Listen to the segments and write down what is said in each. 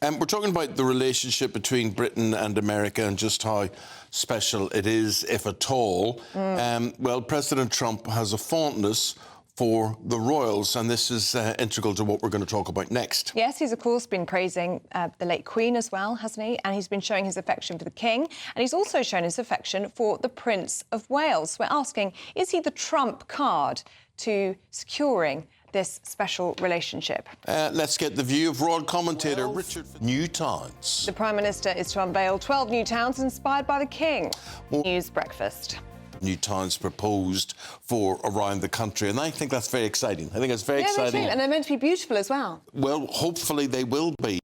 We're talking about the relationship between Britain and America and just how special it is, if at all. Well, President Trump has a fondness for the royals, and this is integral to what we're going to talk about next. Yes, he's, of course, been praising the late Queen as well, hasn't he? And he's been showing his affection for the King, and he's also shown his affection for the Prince of Wales. We're asking, is he the trump card to securing this special relationship? Let's get the view of royal commentator Richard. New towns. The Prime Minister is to unveil 12 new towns inspired by the King. News breakfast. New towns proposed for around the country, and I think that's very exciting. I think it's very exciting. And they're meant to be beautiful as well. Well, hopefully they will be.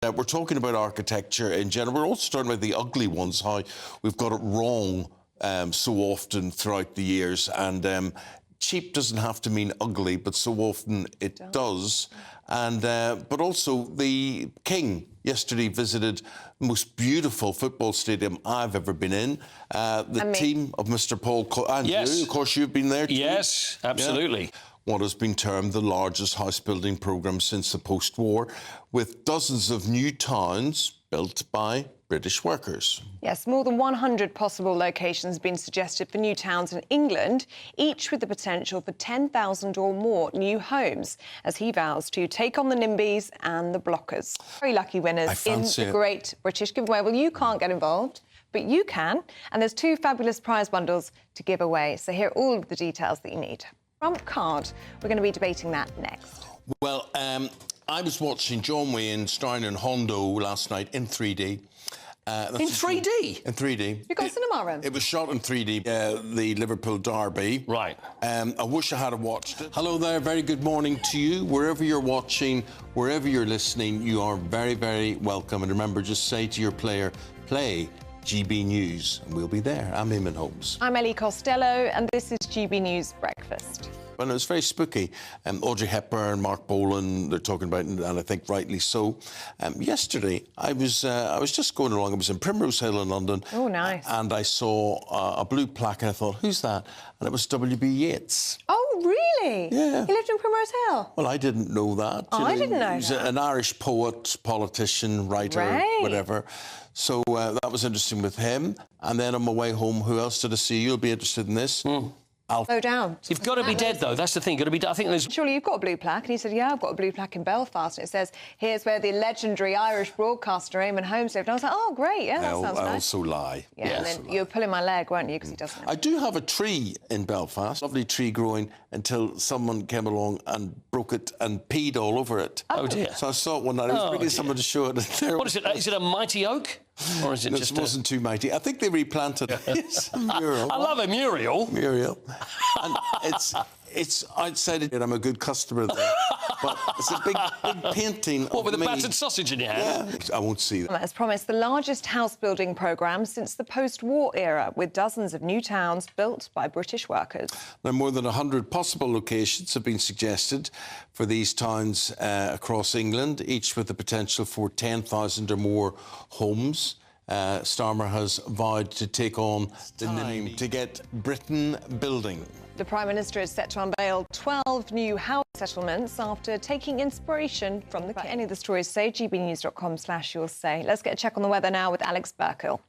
We're talking about architecture in general. We're also talking about the ugly ones, how we've got it wrong so often throughout the years, and cheap doesn't have to mean ugly, but so often it does. And but also the King yesterday visited the most beautiful football stadium I've ever been in. The team of Mr. Paul and yes. you, of course, you've been there too. Yes, absolutely. Yeah. What has been termed the largest house building programme since the post-war, with dozens of new towns built by British workers. Yes, more than 100 possible locations have been suggested for new towns in England, each with the potential for 10,000 or more new homes, as he vows to take on the NIMBYs and the Blockers. Very lucky winners in the Great British Giveaway. Well, you can't get involved, but you can, and there's 2 fabulous prize bundles to give away. So here are all of the details that you need. Trump card, we're going to be debating that next. Well, I was watching John Wayne starring in Hondo last night in 3D. In 3D? In 3D. You got a cinema room? It was shot in 3D, the Liverpool Derby. Right. I wish I had watched it. Hello there, very good morning to you. Wherever you're watching, wherever you're listening, you are very, very welcome. And remember, just say to your player, play GB News, and we'll be there. I'm Eamon Holmes. I'm Ellie Costello, and this is GB News Breakfast. Well, it was very spooky. Audrey Hepburn, Mark Bolan, they're talking about it, and I think rightly so. Yesterday, I was just going along. I was in Primrose Hill in London. Oh, nice. And I saw a blue plaque, and I thought, who's that? And it was W.B. Yeats. Oh, really? Yeah. He lived in Primrose Hill? Well, I didn't know that. Oh, I didn't know He's that. an Irish poet, politician, writer, whatever. So that was interesting with him. And then on my way home, who else did I see? You'll be interested in this. Slow down. You've got to be dead, though. That's the thing. Got to be. I think there's. Surely you've got a blue plaque. And he said, yeah, I've got a blue plaque in Belfast. And it says, here's where the legendary Irish broadcaster Eamon Holmes lived. And I was like, oh, great, yeah, that sounds nice. I also lie. Yeah, and then you were pulling my leg, weren't you, because he doesn't know. I do have a tree in Belfast, lovely tree growing, until someone came along and broke it and peed all over it. Oh, dear. So I saw it one night. I was bringing someone to show it. What is it? Is it a mighty oak? Or is it just It wasn't too mighty. I think they replanted it. It's a mural. I love a mural. And it's outside it. I'm a good customer there. But it's a big painting What, with of a me. battered sausage in your hand? Yeah, I won't see that. Has promised the largest house-building programme since the post-war era, with dozens of new towns built by British workers. Now, more than 100 possible locations have been suggested for these towns across England, each with the potential for 10,000 or more homes. Starmer has vowed to take on the NIMBY to get Britain building. The Prime Minister is set to unveil 12 new house settlements after taking inspiration from the King. Any of the stories, say gbnews.com/you'll say. Let's get a check on the weather now with Alex Burkle.